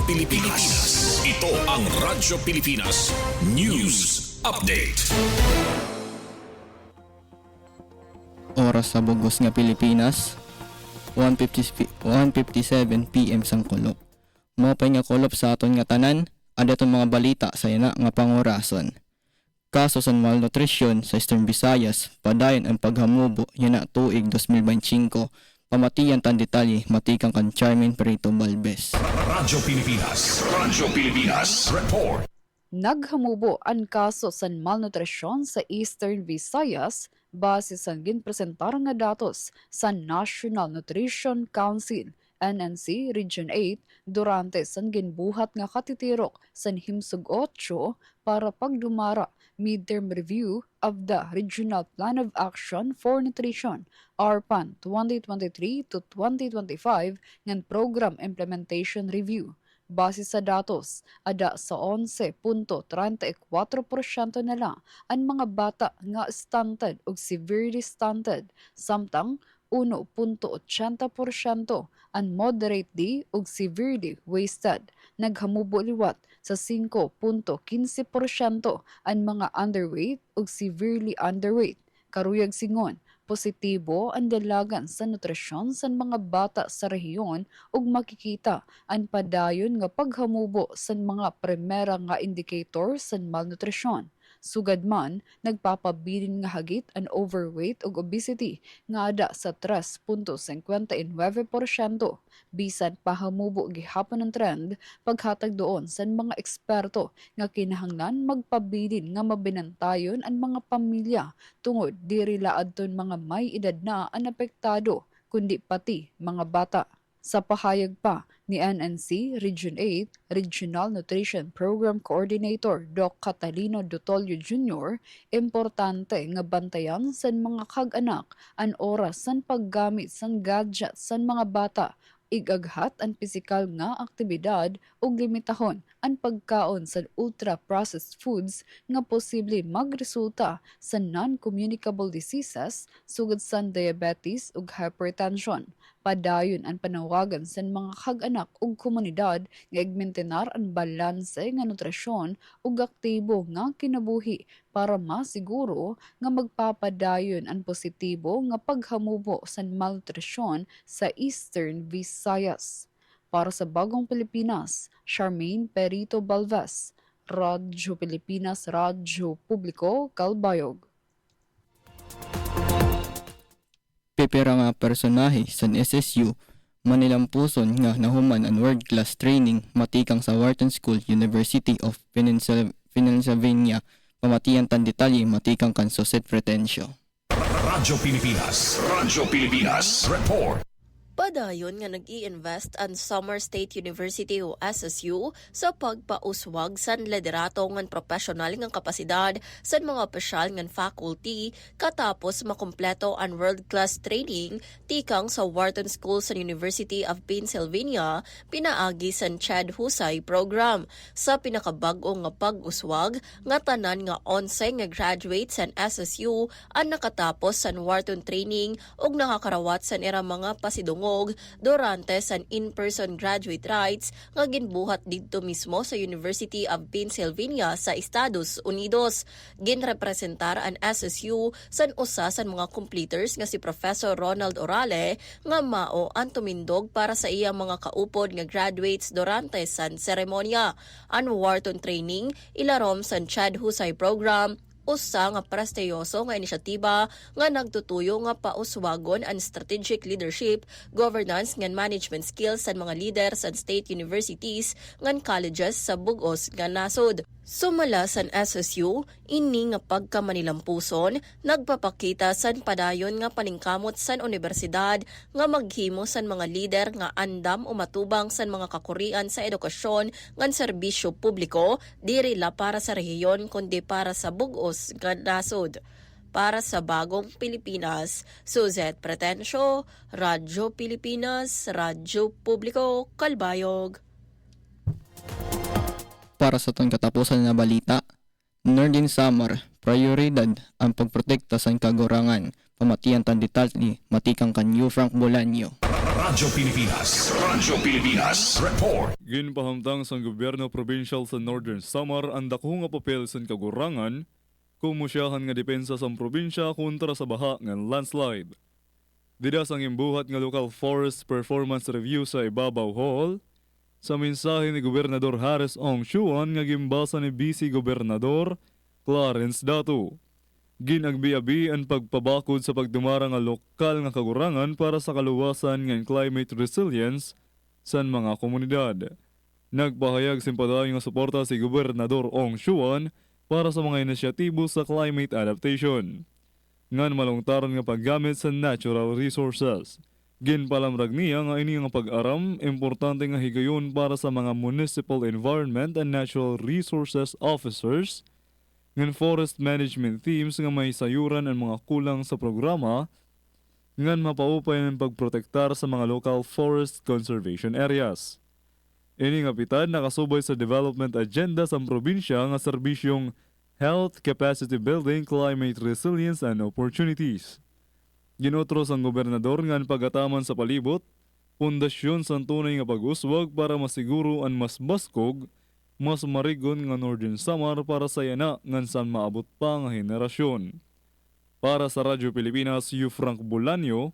Pilipinas. Ito ang Radyo Pilipinas News Update. Oras sa bugos nga Pilipinas, 1:57 PM sang kulop. Mopay nga kulop sa aton nga tanan, ada itong mga balita sa ina nga pangurason. Kaso sa malnutrisyon sa Eastern Visayas, padayon ang paghamubo yana tuig 2025, pamatiyan tan detalye matikang kan Charmin Perito Balbes. Radyo Pilipinas Report. Naghamubo ang kaso sa malnutrisyon sa Eastern Visayas base sa ginpresentar nga datos sa National Nutrition Council NNC Region 8 durante sa ginbuhat nga katitirok sa Himsog 8 para pagdumara midterm review of the Regional Plan of Action for Nutrition RPAN 2023 to 2025 ngan Program Implementation Review. Base sa datos, ada sa 11.34% na lang ang mga bata nga stunted o severely stunted, samtang 1.80% ang moderately o severely wasted. Naghamubo liwat sa 5.15% ang mga underweight o severely underweight. Karuyag singon, positibo ang dalagan sa nutrisyon sa mga bata sa rehiyon ug makikita ang padayon nga paghamubo sa mga primera nga indicator sa malnutrisyon. Sugad man, nagpapabilin nga hagit ang overweight ug obesity nga ada sa 3.59%. Bisan pahamubo gihapon ang trend paghatag doon sa mga eksperto nga kinahanglan magpabilin nga mabinantayon ang mga pamilya tungod diri laadton mga may edad na ang apektado kundi pati mga bata. Sa pahayag pa ni NNC Region 8 Regional Nutrition Program Coordinator Doc Catalino Dotolio Jr., importante nga bantayan sa mga kag-anak ang oras sa paggamit sa gadget sa mga bata, igaghat ang pisikal nga aktibidad ug limitahon ang pagkaon sa ultra-processed foods nga posible magresulta sa non-communicable diseases sugod sa diabetes ug hypertension. Padayon ang panawagan sa mga kag-anak ug komunidad nga igmentenar ang balanse nga nutrisyon ug aktibo nga kinabuhi para masiguro nga magpapadayon ang positibo nga paghamubo sa malnutrisyon sa Eastern Visayas. Para sa Bagong Pilipinas, Charmaine Perito Balbes, Radyo Pilipinas, Radyo Publiko, Calbayog. Pipira nga personahe sa SSU, manilampuson nga nahuman ang world-class training matikang sa Wharton School, University of Pennsylvania, pamatiyan tan detalye matikang kan Soset Pretensyo. Radyo Pilipinas Report. Padayon nga nag-i-invest ang Summer State University o SSU sa pagpauswag sa liderato ng professional ng kapasidad sa mga opisyal ng faculty katapos makumpleto ang world-class training tikang sa Wharton School sa University of Pennsylvania pinaagi sa Chad Husay program. Sa pinakabag-o nga pag-uswag nga tanan nga 11 nga graduates sa SSU ang nakatapos sa Wharton training ug nakakarawat sa ira mga pasidungog durante sa in-person graduate rights nga ginbuhat didto mismo sa University of Pennsylvania sa Estados Unidos. Ginrepresentar ang SSU sa usa sa mga completers nga si Professor Ronald Orale nga mao ang tumindog para sa iyang mga kaupod nga graduates durante sa seremonya. Ang Wharton training ilarom sa Chad Husay program usa nga prestiyoso nga inisyatiba nga nagtutuyo nga pauswagon ang strategic leadership, governance ngan management skills sa mga leader sa state universities ngan colleges sa bug-os nga nasod. Sumala sa SSU, ini nga pagkamanilampuson, nagpapakita sa padayon nga paningkamot sa universidad nga maghimo sa mga leader nga andam o matubang sa mga kakurian sa edukasyon ngan serbisyo publiko, diri la para sa rehiyon kundi para sa bug-os nga nasod. Para sa Bagong Pilipinas, Suzette Pretensyo, Radyo Pilipinas, Radyo Publiko, Calbayog. Para sa itong katapusan na balita, Northern Samar, prioridad ang pagprotekta sa kagurangan, pamatiyan tan detalye matikang kan Frank Bolaño. Radyo Pilipinas. Radyo Pilipinas. Report. Ginpahamtang sa gobyerno provincial sa Northern Samar ang dako nga papel sa kagurangan kumusyahan nga depensa sa probinsya kontra sa baha nga landslide. Didas ang imbuhat nga local forest performance review sa Ibabaw Hall sa mensahe ni Gobernador Harris Ong Xuan nga gimbasa ni Vice Gobernador Clarence Datu. Ginagbi-abi ang pagpabakod sa pagdumara nga lokal nga kagurangan para sa kaluwasan ng climate resilience sa mga komunidad. Nagpahayag simpadayon nga suporta si Gobernador Ong Xuan para sa mga inisyatibo sa climate adaptation. Ngan malungtaron nga paggamit sa natural resources. Ginpalamrag niya nga ini nga pag-aram importante nga higayon para sa mga municipal environment and natural resources officers ng forest management teams nga may sayuran ang mga kulang sa programa ngan mapaupay ng pagprotektar sa mga local forest conservation areas. Ini nga pitad nakasubay sa development agenda sa probinsya nga serbisyong health capacity building, climate resilience and opportunities. Ginotros ang gobernador nga ang pagataman sa palibot, pundasyon sa tunay nga pag-uswag para masiguro ang mas baskog, mas marigon nga Northern Samar para sa yana ngan san maabot pa nga henerasyon. Para sa Radyo Pilipinas, Yu Frank Bulanyo,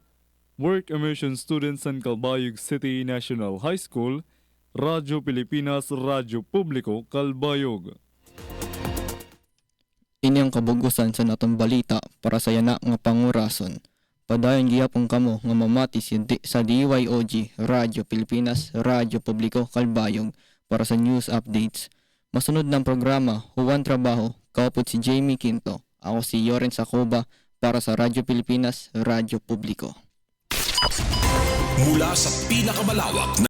Work Immersion Student sa Calbayog City National High School, Radyo Pilipinas, Radyo Publiko, Calbayog. Ini ang kabugusan sa natong balita para sa yana nga pangurason. Padayon gihapon kamo nga mamati sa DYOG, Radyo Pilipinas, Radyo Publiko, Calbayog para sa news updates. Masunod ng programa, Huwan Trabaho, kaupod si Jamie Quinto. Ako si Yoren Sacoba para sa Radyo Pilipinas, Radyo Publiko. Mula sa pinakamalawak na